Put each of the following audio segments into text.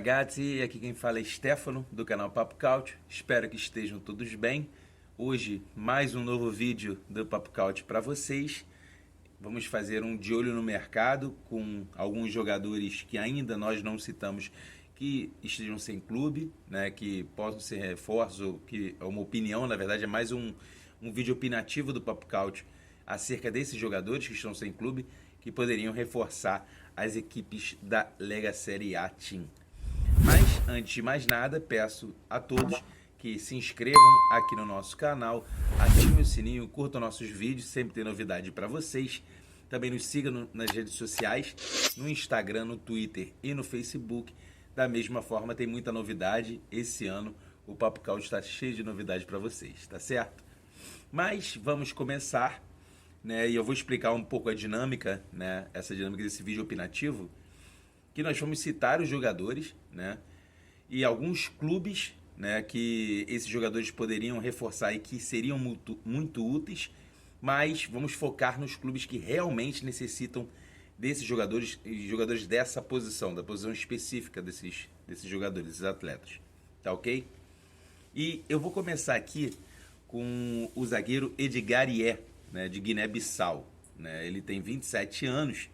ragazzi, aqui quem fala é Stefano, do canal Papo Couch. Espero que estejam todos bem. Hoje, mais um novo vídeo do Papo Couch para vocês. Vamos fazer um de olho no mercado com alguns jogadores que ainda nós não citamos que estejam sem clube, né, que possam ser reforços, que é uma opinião, na verdade é mais um vídeo opinativo do Papo Couch acerca desses jogadores que estão sem clube, que poderiam reforçar as equipes da Lega Serie A Team. Mas, antes de mais nada, peço a todos que se inscrevam aqui no nosso canal, ativem o sininho, curtam nossos vídeos, sempre tem novidade para vocês. Também nos sigam nas redes sociais, no Instagram, no Twitter e no Facebook. Da mesma forma, tem muita novidade. Esse ano o Papo Couch está cheio de novidade para vocês, tá certo? Mas vamos começar, né? E eu vou explicar um pouco a dinâmica, né? Essa dinâmica desse vídeo opinativo, que nós vamos citar os jogadores, né? E alguns clubes, né, que esses jogadores poderiam reforçar e que seriam muito úteis, mas vamos focar nos clubes que realmente necessitam desses jogadores e jogadores dessa posição, da posição específica desses jogadores, desses atletas, tá ok? E eu vou começar aqui com o zagueiro Edgar Ié, né, de Guiné-Bissau, né? Ele tem 27 anos,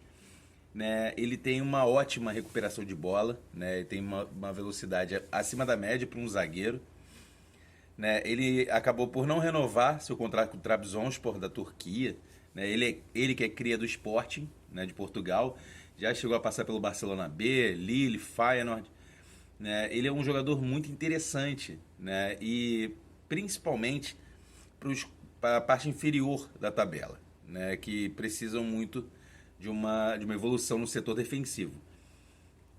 né? Ele tem uma ótima recuperação de bola, né? Ele tem uma velocidade acima da média para um zagueiro, né? Ele acabou por não renovar seu contrato com o Trabzonspor da Turquia, né? Ele que é cria do Sporting, né, de Portugal, já chegou a passar pelo Barcelona B, Lille, Feyenoord, né? Ele é um jogador muito interessante, né? E principalmente para a parte inferior da tabela, né? Que precisam muito de uma evolução no setor defensivo.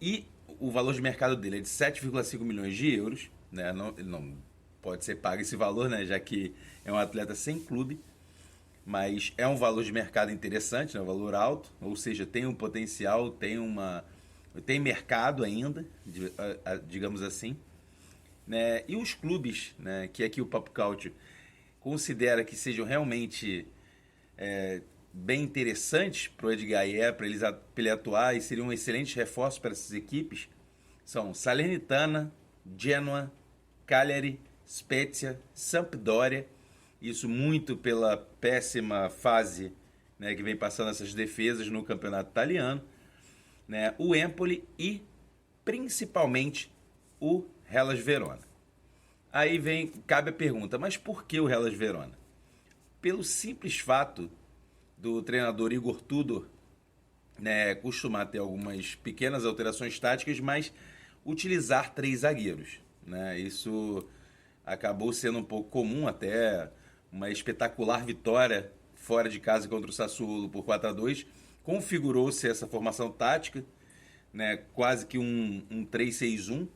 E o valor de mercado dele é de 7,5 milhões de euros, né? Ele não pode ser pago esse valor, né? Já que é um atleta sem clube, mas é um valor de mercado interessante, né? Um valor alto, ou seja, tem um potencial, tem mercado ainda, digamos assim, né? E os clubes, né, que aqui o Papo Couch considera que sejam realmente bem interessantes para o Edgar Ié, para ele atuar e seriam excelentes reforços para essas equipes, são Salernitana, Genoa, Cagliari, Spezia, Sampdoria, isso muito pela péssima fase, né, que vem passando essas defesas no campeonato italiano, né, o Empoli e principalmente o Hellas Verona. Aí cabe a pergunta, mas por que o Hellas Verona? Pelo simples fato do treinador Igor Tudor, né, costumar ter algumas pequenas alterações táticas, mas utilizar 3 zagueiros, né? Isso acabou sendo um pouco comum, até uma espetacular vitória fora de casa contra o Sassuolo por 4-2, configurou-se essa formação tática, né, quase que um 3-6-1,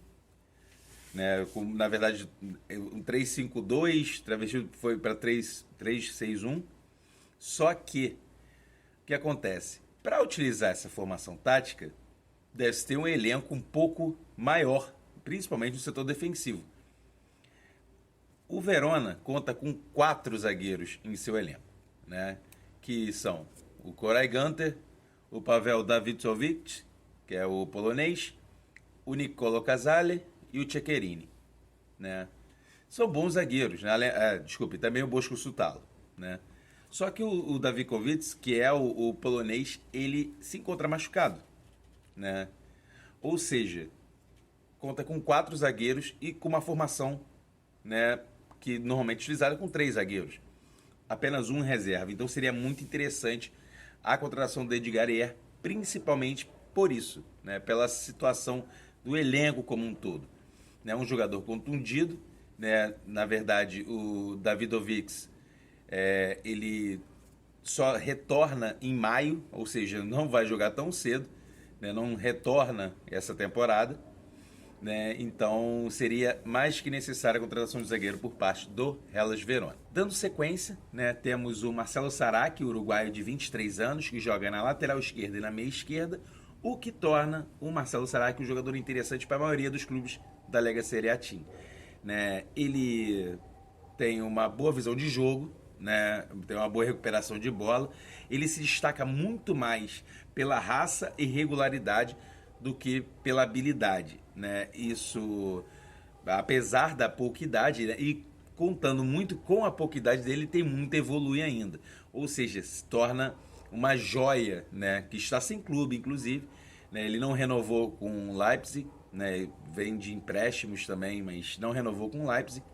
né, na verdade um 3-5-2, travestido foi para 3-6-1. Só que, o que acontece? Para utilizar essa formação tática, deve-se ter um elenco um pouco maior, principalmente no setor defensivo. O Verona conta com 4 zagueiros em seu elenco, né? Que são o Koray Gunter, o Pavel Davidovic, que é o polonês, o Nicolo Casale e o Cecherini, né? São bons zagueiros, né? Desculpe, também o Bosco Sutalo, né? Só que o Davidovic, que é o polonês, ele se encontra machucado, né? Ou seja, conta com 4 zagueiros e com uma formação, né, que normalmente é utilizada com 3 zagueiros. Apenas um em reserva. Então seria muito interessante a contratação do Edgar Ié, principalmente por isso, né, pela situação do elenco como um todo. Né, um jogador contundido, né, na verdade o Davidovic, ele só retorna em maio, ou seja, não vai jogar tão cedo, né, não retorna essa temporada, né, então seria mais que necessária a contratação de zagueiro por parte do Hellas Verona. Dando sequência, né, temos o Marcelo Saracchi, uruguaio de 23 anos, que joga na lateral esquerda e na meia esquerda, o que torna o Marcelo Saracchi um jogador interessante para a maioria dos clubes da Lega Serie A Team, né? Ele tem uma boa visão de jogo, né? Tem uma boa recuperação de bola. Ele se destaca muito mais pela raça e regularidade do que pela habilidade, né? Isso, apesar da pouca idade, né? E contando muito com a pouca idade dele, tem muito a evoluir ainda. Ou seja, se torna uma joia, né? Que está sem clube, inclusive. Né? Ele não renovou com o Leipzig, né? Vem de empréstimos também, mas não renovou com o Leipzig.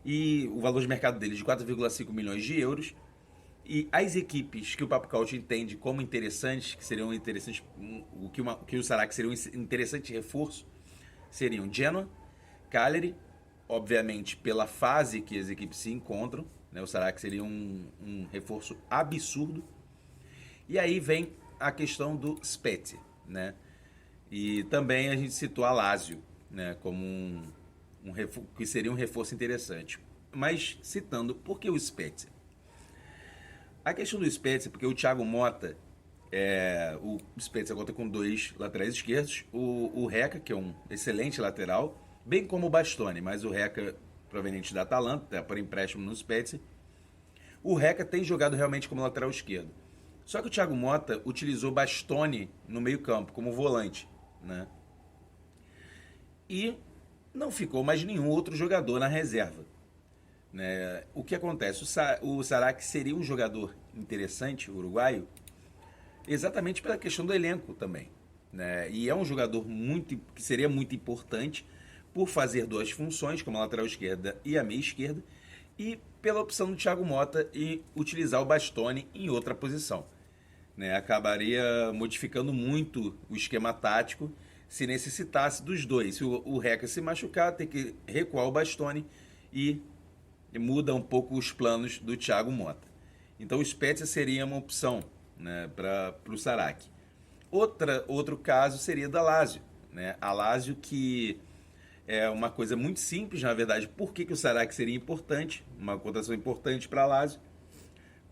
E o valor de mercado dele é de 4,5 milhões de euros. E as equipes que o Papo Couch entende como interessantes, que seriam interessantes, que o Sarac seria um interessante reforço, seriam Genoa, Cagliari, obviamente pela fase que as equipes se encontram, né? O Sarac seria um reforço absurdo. E aí vem a questão do Spezia, né? E também a gente citou a Lazio, né? Como que seria um reforço interessante. Mas citando, por que o Spezia? A questão do Spezia, porque o Thiago Motta, o Spezia conta com 2 laterais esquerdos, o Reca, que é um excelente lateral, bem como o Bastoni, mas o Reca, proveniente da Atalanta, por empréstimo no Spezia. O Reca tem jogado realmente como lateral esquerdo. Só que o Thiago Motta utilizou Bastoni no meio campo, como volante, né? E não ficou mais nenhum outro jogador na reserva. Né? O que acontece? O Sarac seria um jogador interessante, uruguaio, exatamente pela questão do elenco também. Né? E é um jogador que seria muito importante por fazer 2 funções, como a lateral esquerda e a meia esquerda, e pela opção do Thiago Motta e utilizar o Bastoni em outra posição. Né? Acabaria modificando muito o esquema tático se necessitasse dos dois. Se o Reca se machucar, tem que recuar o Bastoni e muda um pouco os planos do Thiago Motta. Então o Spezia seria uma opção, né, para o Sarac. Outro caso seria da Lazio. Né? A Lazio, que é uma coisa muito simples, na verdade. Por que o Sarac seria importante? Uma cotação importante para a Lazio.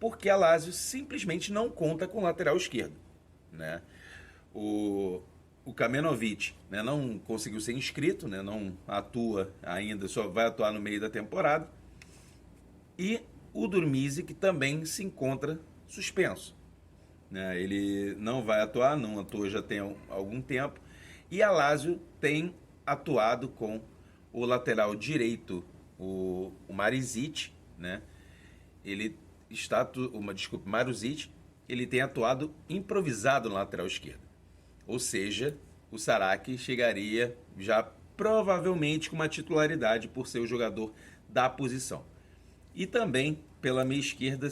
Porque a Lazio simplesmente não conta com lateral esquerdo. Né? O Kamenovic, né, não conseguiu ser inscrito, né, não atua ainda, só vai atuar no meio da temporada. E o Durmisi, que também se encontra suspenso. Né? Ele não vai atuar, não atua já tem algum tempo. E a Lazio tem atuado com o lateral direito, o Maruzic, né? Maruzic, ele tem atuado improvisado na lateral esquerda. Ou seja, o Sarac chegaria já provavelmente com uma titularidade por ser o jogador da posição. E também, pela meia esquerda,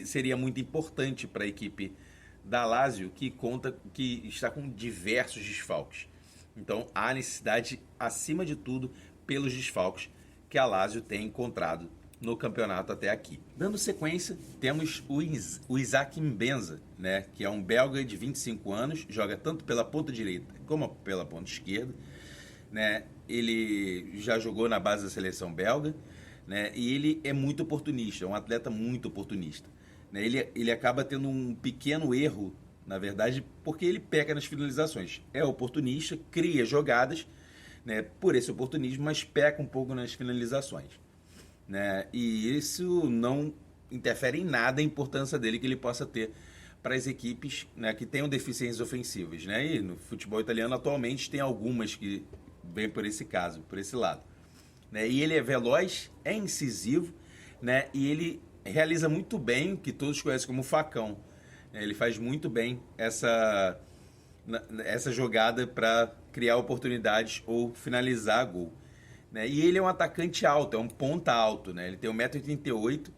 seria muito importante para a equipe da Lazio, que está com diversos desfalques. Então, há necessidade, acima de tudo, pelos desfalques que a Lazio tem encontrado no campeonato até aqui. Dando sequência, temos o Isaac Mbenza, né, que é um belga de 25 anos, joga tanto pela ponta direita como pela ponta esquerda. Né? Ele já jogou na base da seleção belga. Né? E ele é muito oportunista, é um atleta muito oportunista. Né? Ele acaba tendo um pequeno erro, na verdade, porque ele peca nas finalizações. É oportunista, cria jogadas, né, por esse oportunismo, mas peca um pouco nas finalizações. Né? E isso não interfere em nada a importância dele que ele possa ter para as equipes, né, que tenham deficiências ofensivas. Né? E no futebol italiano, atualmente, tem algumas que vêm por esse caso, por esse lado. Né? E ele é veloz, é incisivo, né? E ele realiza muito bem o que todos conhecem como facão. Ele faz muito bem essa jogada para criar oportunidades ou finalizar gol. Né? E ele é um atacante alto, é um ponta alto. Né? Ele tem 1,88 m,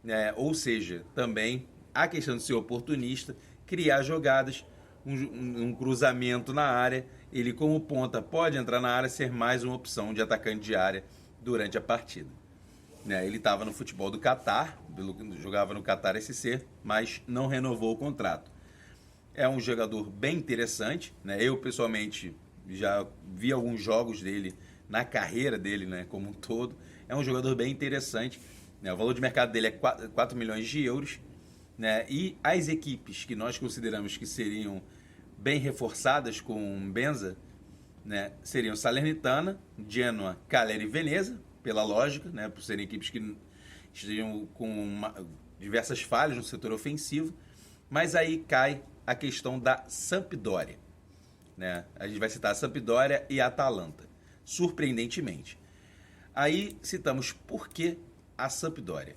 né? Ou seja, também a questão de ser oportunista, criar jogadas, um cruzamento na área. Ele, como ponta, pode entrar na área e ser mais uma opção de atacante de área durante a partida. Né? Ele estava no futebol do Catar, jogava no Catar SC, mas não renovou o contrato. É um jogador bem interessante. Né? Eu, pessoalmente, já vi alguns jogos dele na carreira dele, né, como um todo. É um jogador bem interessante. Né? O valor de mercado dele é 4 milhões de euros. Né? E as equipes que nós consideramos que seriam bem reforçadas com Benza, né, seriam Salernitana, Genoa, Cagliari e Veneza, pela lógica, né, por serem equipes que estariam com diversas falhas no setor ofensivo. Mas aí cai a questão da Sampdoria. né? A gente vai citar a Sampdoria e a Atalanta, surpreendentemente. Aí citamos por que a Sampdoria.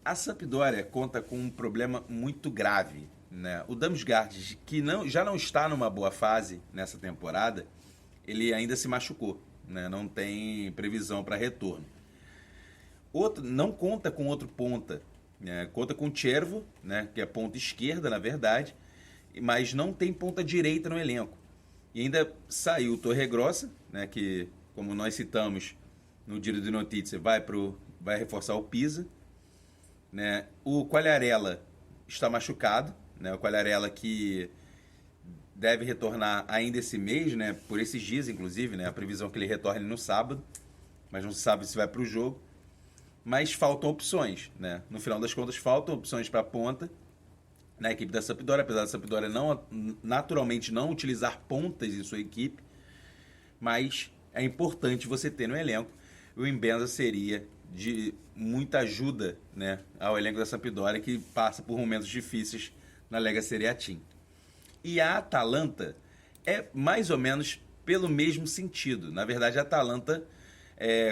A Sampdoria conta com um problema muito grave, né? O Damsgaard, que já não está numa boa fase nessa temporada, ele ainda se machucou, né? Não tem previsão para retorno. Não conta com outro ponta, né? Conta com o Cervo, né? Que é ponta esquerda, na verdade, mas não tem ponta direita no elenco. E ainda saiu o Torregrossa, né? Que, como nós citamos no Giro de Notícias, vai reforçar o Pisa, né? O Quagliarella está machucado, né? O Quagliarella que deve retornar ainda esse mês, né? Por esses dias, inclusive, né? A previsão é que ele retorne no sábado, mas não se sabe se vai para o jogo. Mas faltam opções, né? No final das contas, faltam opções para a ponta na equipe da Sampdoria, apesar da Sampdoria naturalmente não utilizar pontas em sua equipe, mas é importante você ter no elenco. O Mbenza seria de muita ajuda, né, ao elenco da Sampdoria, que passa por momentos difíceis na Lega Serie A Team. E a Atalanta é mais ou menos pelo mesmo sentido. Na verdade, a Atalanta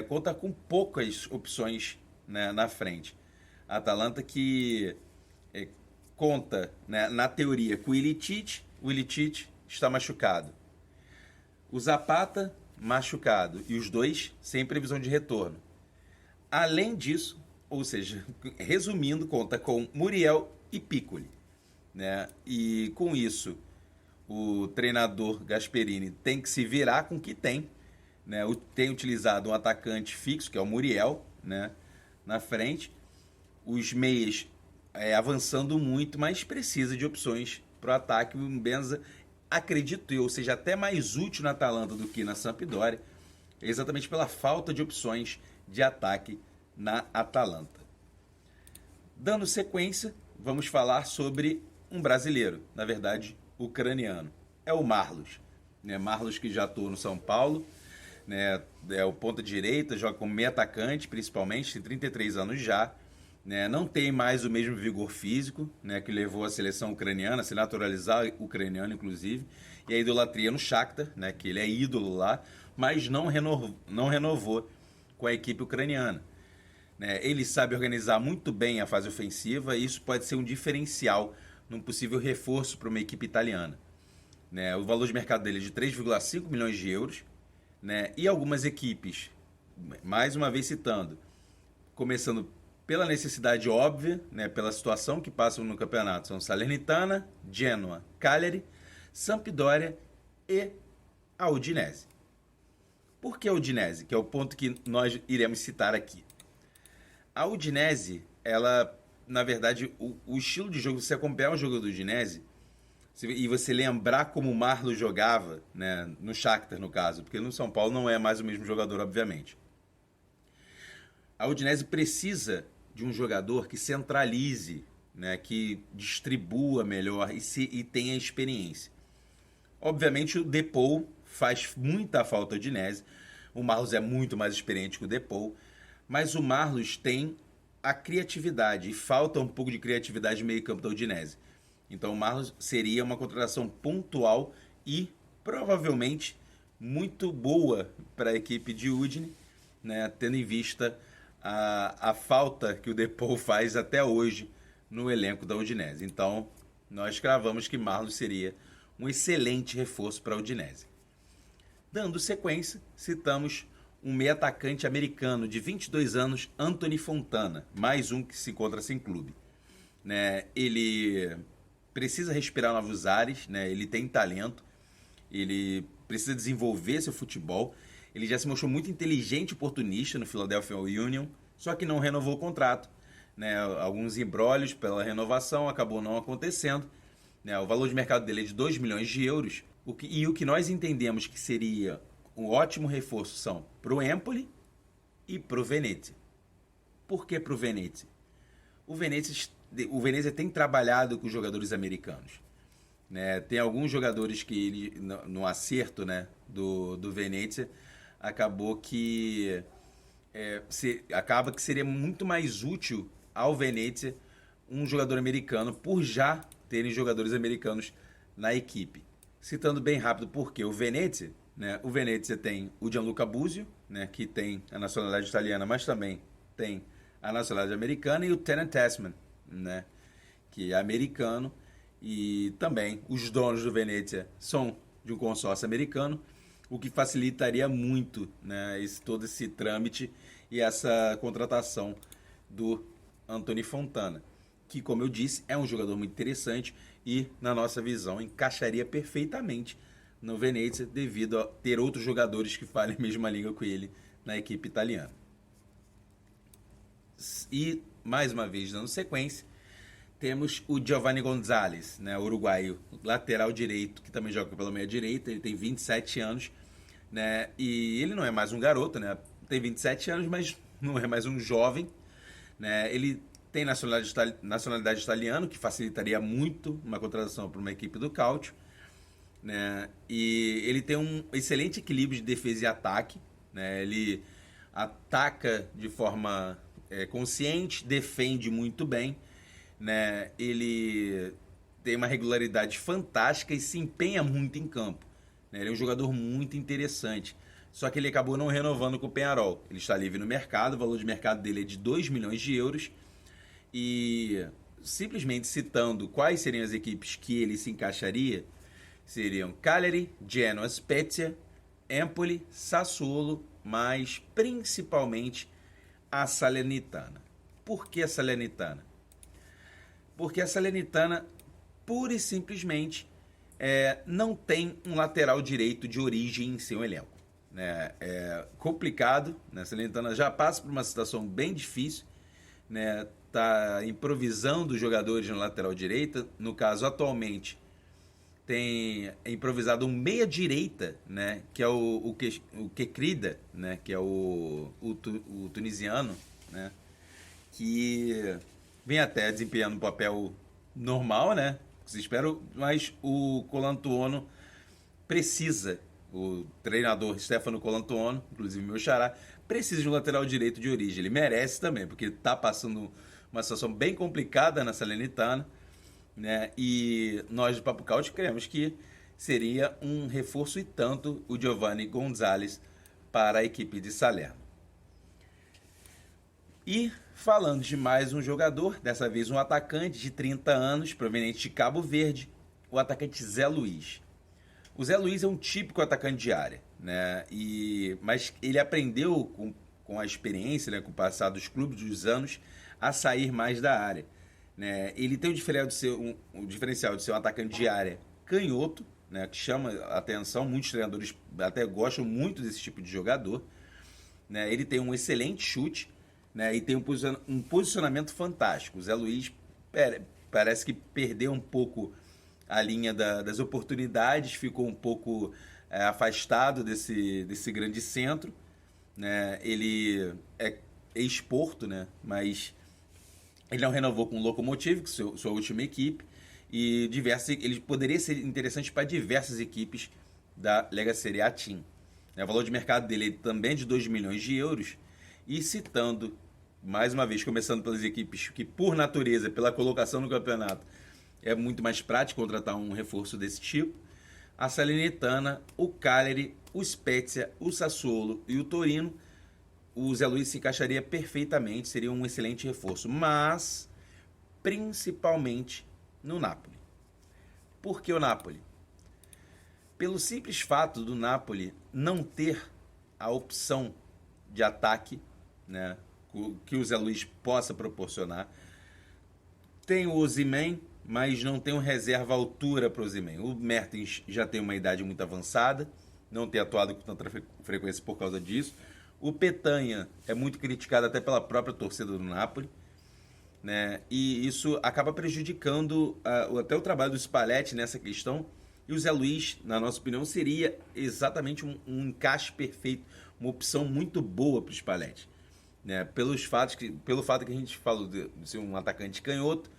conta com poucas opções, né, na frente. A Atalanta que conta, né, na teoria com o Ilicic está machucado. O Zapata machucado e os dois sem previsão de retorno. Além disso, ou seja, resumindo, conta com Muriel e Piccoli, né? E com isso, o treinador Gasperini tem que se virar com o que tem, né? Tem utilizado um atacante fixo, que é o Muriel, né, na frente. Os meias avançando muito, mas precisa de opções para o ataque. O Mbenza, acredito eu, seja até mais útil na Atalanta do que na Sampdoria, exatamente pela falta de opções de ataque na Atalanta. Dando sequência, vamos falar sobre um brasileiro, na verdade, ucraniano. É o Marlos, né? Marlos que já atuou no São Paulo, né? É o ponta direita, joga como meio atacante, principalmente, tem 33 anos já, né? Não tem mais o mesmo vigor físico, né, que levou a seleção ucraniana a se naturalizar ucraniano, inclusive, e a idolatria no Shakhtar, né, que ele é ídolo lá, mas não renovou com a equipe ucraniana. Né? Ele sabe organizar muito bem a fase ofensiva e isso pode ser um diferencial num possível reforço para uma equipe italiana. Né? O valor de mercado dele é de 3,5 milhões de euros, né? E algumas equipes, mais uma vez citando, começando pela necessidade óbvia, né, pela situação que passam no campeonato, são Salernitana, Genoa, Cagliari, Sampdoria e a Udinese. Por que a Udinese? Que é o ponto que nós iremos citar aqui. A Udinese, ela, na verdade, o estilo de jogo, se você acompanhar o jogo do Udinese e você lembrar como o Marlos jogava, né, no Shakhtar, no caso, porque no São Paulo não é mais o mesmo jogador, obviamente. A Udinese precisa de um jogador que centralize, né, que distribua melhor e tenha experiência. Obviamente o Depou faz muita falta ao Udinese. O Marlos é muito mais experiente que o Depou, mas o Marlos tem a criatividade e falta um pouco de criatividade no meio-campo da Udinese. Então o Marlos seria uma contratação pontual e provavelmente muito boa para a equipe de Udine, né, tendo em vista a falta que o Depou faz até hoje no elenco da Udinese. Então, nós cravamos que Marlos seria um excelente reforço para a Udinese. Dando sequência, citamos um meio atacante americano de 22 anos, Anthony Fontana, mais um que se encontra sem clube. Né? Ele precisa respirar novos ares, né? Ele tem talento, ele precisa desenvolver seu futebol. Ele já se mostrou muito inteligente e oportunista no Philadelphia Union, só que não renovou o contrato. Né? Alguns embrólios pela renovação acabou não acontecendo. Né? O valor de mercado dele é de 2 milhões de euros. O que nós entendemos que seria um ótimo reforço são para o Empoli e para o Venezia. Por que para o Venezia? O Venezia tem trabalhado com jogadores americanos. Né? Tem alguns jogadores que ele, no acerto, né, do Venezia, acaba que seria muito mais útil ao Venezia um jogador americano por já terem jogadores americanos na equipe. Citando bem rápido porque o Venezia, né? O Venezia tem o Gianluca Busio, né? Que tem a nacionalidade italiana, mas também tem a nacionalidade americana, e o Tennant Tasman, né? Que é americano, e também os donos do Venezia são de um consórcio americano, o que facilitaria muito, né, todo esse trâmite e essa contratação do Anthony Fontana, que, como eu disse, é um jogador muito interessante e, na nossa visão, encaixaria perfeitamente no Venezia devido a ter outros jogadores que falem a mesma língua com ele na equipe italiana. E, mais uma vez, dando sequência, temos o Giovanni Gonzalez, né, uruguaio, lateral direito, que também joga pela meia direita. Ele tem 27 anos, né, e ele não é mais um garoto, né, tem 27 anos, mas não é mais um jovem, né. Ele tem nacionalidade italiana, que facilitaria muito uma contratação para uma equipe do Calcio, né, e ele tem um excelente equilíbrio de defesa e ataque, né. Ele ataca de forma consciente, defende muito bem, né? Ele tem uma regularidade fantástica e se empenha muito em campo, né? Ele é um jogador muito interessante. Só que ele acabou não renovando com o Peñarol. Ele está livre no mercado, o valor de mercado dele é de 2 milhões de euros. E simplesmente citando quais seriam as equipes que ele se encaixaria, seriam Cagliari, Genoa, Spezia, Empoli, Sassuolo, mas principalmente a Salernitana. Por que a Salernitana? Porque a Salernitana, pura e simplesmente, não tem um lateral direito de origem em seu elenco, né? É complicado, né? A Salernitana já passa por uma situação bem difícil, né? Tá improvisando jogadores na lateral direita. No caso, atualmente, tem improvisado um meia-direita, né? Que é o Kekrida, né? Que é o tunisiano, né? Que vem até desempenhando um papel normal, né? Se espera, mas o Colantuono precisa, o treinador Stefano Colantuono, inclusive meu xará, precisa de um lateral direito de origem. Ele merece também, porque está passando uma situação bem complicada na Salernitana, né? E nós do Papo Couch cremos que seria um reforço e tanto o Giovanni Gonzalez para a equipe de Salerno. E falando de mais um jogador, dessa vez um atacante de 30 anos, proveniente de Cabo Verde, o atacante Zé Luiz. O Zé Luiz é um típico atacante de área, né? Mas ele aprendeu com a experiência, né, com o passar dos clubes, dos anos, a sair mais da área, né? Ele tem o diferencial de ser um atacante de área canhoto, né, que chama a atenção. Muitos treinadores até gostam muito desse tipo de jogador, né? Ele tem um excelente chute, né, e tem um posicionamento fantástico. O Zé Luiz parece que perdeu um pouco a linha das oportunidades, ficou um pouco afastado desse grande centro, né? Ele é ex-Porto, né? Mas ele não renovou com o Lokomotiv, que é sua última equipe, e ele poderia ser interessante para diversas equipes da Lega Serie A Team. O valor de mercado dele também é de 2 milhões de euros, e citando, mais uma vez, começando pelas equipes que, por natureza, pela colocação no campeonato, é muito mais prático contratar um reforço desse tipo, a Salernitana, o Cagliari, o Spezia, o Sassuolo e o Torino, o Zé Luiz se encaixaria perfeitamente, seria um excelente reforço, mas principalmente no Napoli. Por que o Napoli? Pelo simples fato do Napoli não ter a opção de ataque, né, que o Zé Luiz possa proporcionar. Tem o Osimhen, mas não tem um reserva à altura para o Osimhen. O Mertens já tem uma idade muito avançada, não tem atuado com tanta frequência por causa disso. O Petanha é muito criticado até pela própria torcida do Napoli, né? E isso acaba prejudicando até o trabalho do Spalletti nessa questão. E o Zé Luiz, na nossa opinião, seria exatamente um encaixe perfeito, uma opção muito boa para o Spalletti, né? Pelo fato que a gente falou de ser um atacante canhoto,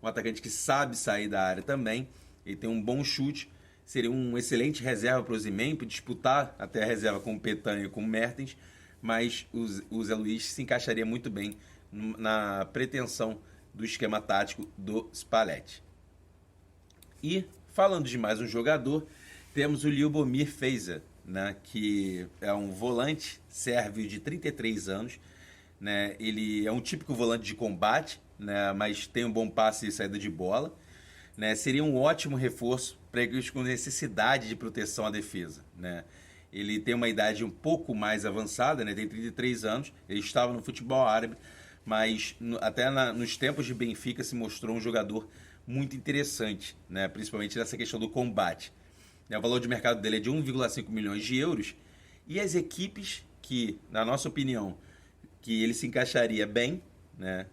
um atacante que sabe sair da área também, ele tem um bom chute, seria um excelente reserva para o Osimhen, para disputar até a reserva com o Petanha e com o Mertens, mas o Zé Luiz se encaixaria muito bem na pretensão do esquema tático do Spalletti. E, falando de mais um jogador, Temos o Ljubomir Fejsa, né, que é um volante sérvio de 33 anos. Né, ele é um típico volante de combate, né, mas tem um bom passe e saída de bola. Né, seria um ótimo reforço para equipes com necessidade de proteção à defesa. Né. Ele tem uma idade um pouco mais avançada, né, tem 33 anos, ele estava no futebol árabe, mas nos tempos de Benfica se mostrou um jogador muito interessante, né, principalmente nessa questão do combate. O valor de mercado dele é de 1,5 milhões de euros e as equipes que, na nossa opinião, que ele se encaixaria bem, né,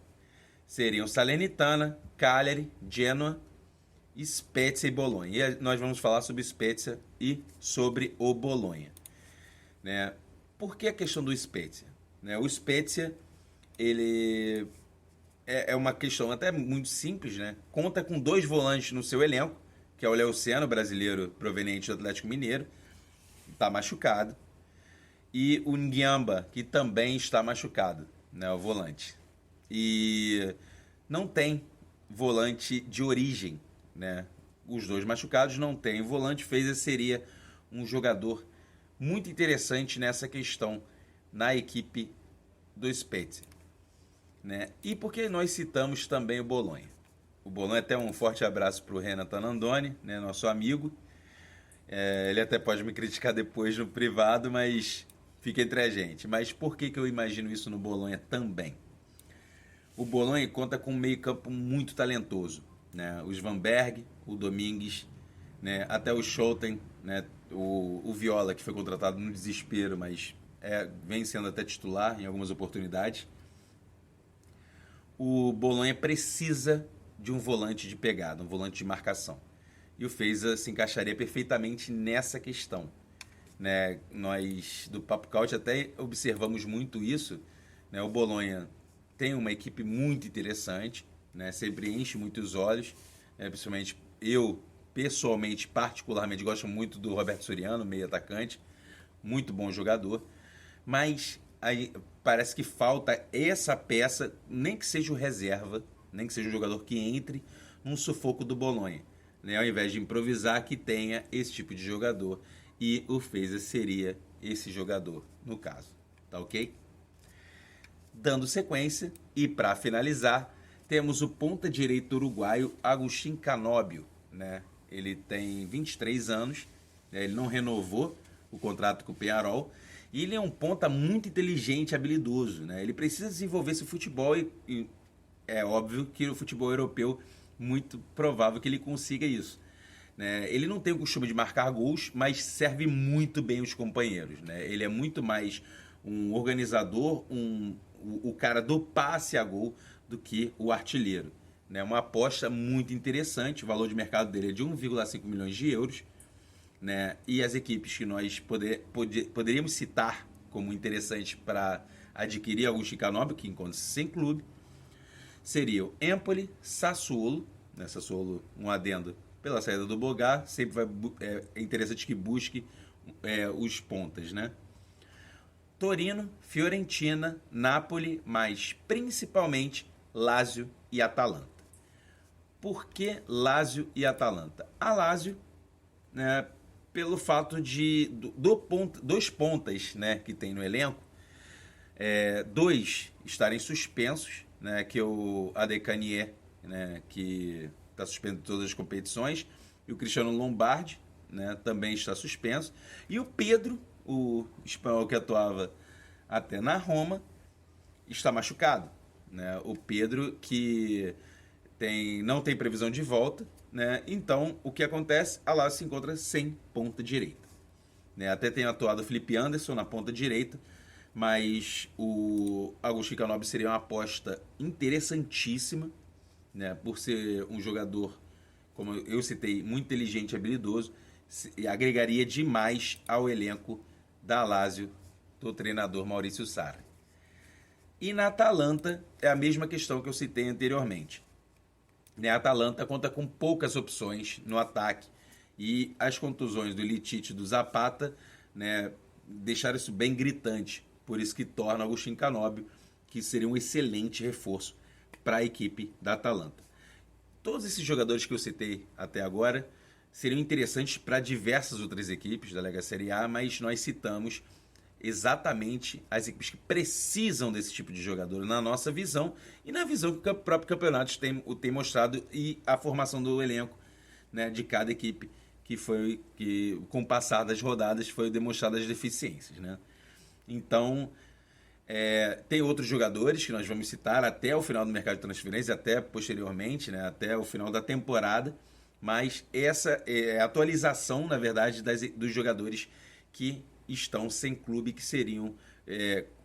seriam Salernitana, Cagliari, Genoa, Spezia e Bolonha. E nós vamos falar sobre Spezia e sobre o Bolonha. Né? Por que a questão do Spezia? Né? O Spezia, ele é uma questão até muito simples, né? Conta com 2 volantes no seu elenco, que é o Leuciano, brasileiro proveniente do Atlético Mineiro, está machucado, e o Ngiamba, que também está machucado, né, o volante. E não tem volante de origem, né? Os 2 machucados não tem. O volante Fejsa seria um jogador muito interessante nessa questão na equipe do Spezia. Né? E por que nós citamos também o Bolonha? O Bolonha, até um forte abraço para o Renan Tanandoni, né, nosso amigo. Ele até pode me criticar depois no privado, mas fica entre a gente. Mas por que eu imagino isso no Bolonha também? O Bolonha conta com um meio-campo muito talentoso. Né? O Svanberg, o Domingues, né? Até o Schouten, né? O Viola, que foi contratado no desespero, mas vem sendo até titular em algumas oportunidades. O Bolonha precisa de um volante de pegada, um volante de marcação. E o Fejsa se encaixaria perfeitamente nessa questão. Né? Nós, do Papo Couch, até observamos muito isso. Né? O Bolonha tem uma equipe muito interessante, né? Sempre enche muitos olhos, né? Principalmente eu, pessoalmente, particularmente, gosto muito do Roberto Soriano, meio atacante, muito bom jogador, mas aí parece que falta essa peça, nem que seja o reserva, nem que seja um jogador que entre num sufoco do Bolonha, né? Ao invés de improvisar, que tenha esse tipo de jogador, e o Fejsa seria esse jogador, no caso, tá ok? Dando sequência, e para finalizar, temos o ponta-direito uruguaio Agustín Canóbio. Né? Ele tem 23 anos, né? Ele não renovou o contrato com o Peñarol, e ele é um ponta muito inteligente e habilidoso. Né? Ele precisa desenvolver esse futebol e é óbvio que no futebol europeu, muito provável que ele consiga isso. Né? Ele não tem o costume de marcar gols, mas serve muito bem os companheiros. Né? Ele é muito mais um organizador, o cara do passe a gol do que o artilheiro. Né? Uma aposta muito interessante, o valor de mercado dele é de 1,5 milhões de euros. Né? E as equipes que nós poderíamos citar como interessante para adquirir Agustín Canóbio, que encontra-se sem clube, seriam Empoli, Sassuolo, né? Sassuolo, um adendo pela saída do Boga, sempre é interessante que busque os pontas, né? Torino, Fiorentina, Napoli, mas principalmente Lazio e Atalanta. Por que Lazio e Atalanta? A Lazio, né, pelo fato de dois pontas, né, que tem no elenco, 2 estarem suspensos, né, que é o Adekanier, né, que está suspenso de todas as competições, e o Cristiano Lombardi, né, também está suspenso, e o Pedro, o espanhol que atuava até na Roma, está machucado. Né? O Pedro, que não tem previsão de volta, né? Então o que acontece? A Lazio se encontra sem ponta direita. Né? Até tem atuado o Felipe Anderson na ponta direita, mas o Agustín Canóbio seria uma aposta interessantíssima, né? Por ser um jogador, como eu citei, muito inteligente e habilidoso, e agregaria demais ao elenco da Lazio, do treinador Maurício Sarri. E na Atalanta é a mesma questão que eu citei anteriormente. A Atalanta conta com poucas opções no ataque, e as contusões do Litite e do Zapata, né, deixaram isso bem gritante, por isso que torna Agustín Canóbio, que seria um excelente reforço para a equipe da Atalanta. Todos esses jogadores que eu citei até agora, seriam interessantes para diversas outras equipes da Lega Série A, mas nós citamos exatamente as equipes que precisam desse tipo de jogador na nossa visão e na visão que o próprio campeonato tem mostrado e a formação do elenco, né, de cada equipe que com o passar das rodadas foi demonstrada as deficiências, né? Então tem outros jogadores que nós vamos citar até o final do mercado de transferência, até posteriormente, né, até o final da temporada, mas essa é a atualização, na verdade, dos jogadores que estão sem clube, que seriam,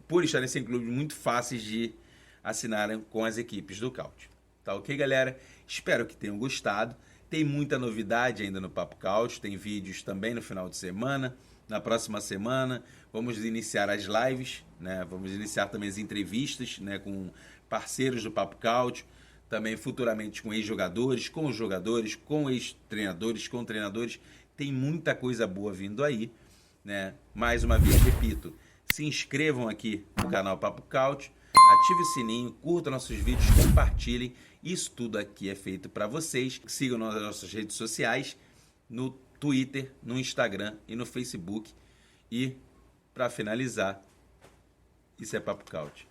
por estarem sem clube, muito fáceis de assinarem com as equipes do Caute. Tá ok, galera? Espero que tenham gostado. Tem muita novidade ainda no Papo Caute, tem vídeos também no final de semana. Na próxima semana vamos iniciar as lives, né? Vamos iniciar também as entrevistas, né, com parceiros do Papo Caute, também futuramente com ex-jogadores, com os jogadores, com ex-treinadores, com treinadores. Tem muita coisa boa vindo aí, né? Mais uma vez, repito, se inscrevam aqui no canal Papo Caute, ative o sininho, curtam nossos vídeos, compartilhem. Isso tudo aqui é feito para vocês. Sigam nas nossas redes sociais, no Twitter, no Instagram e no Facebook. E, para finalizar, isso é Papo Caute.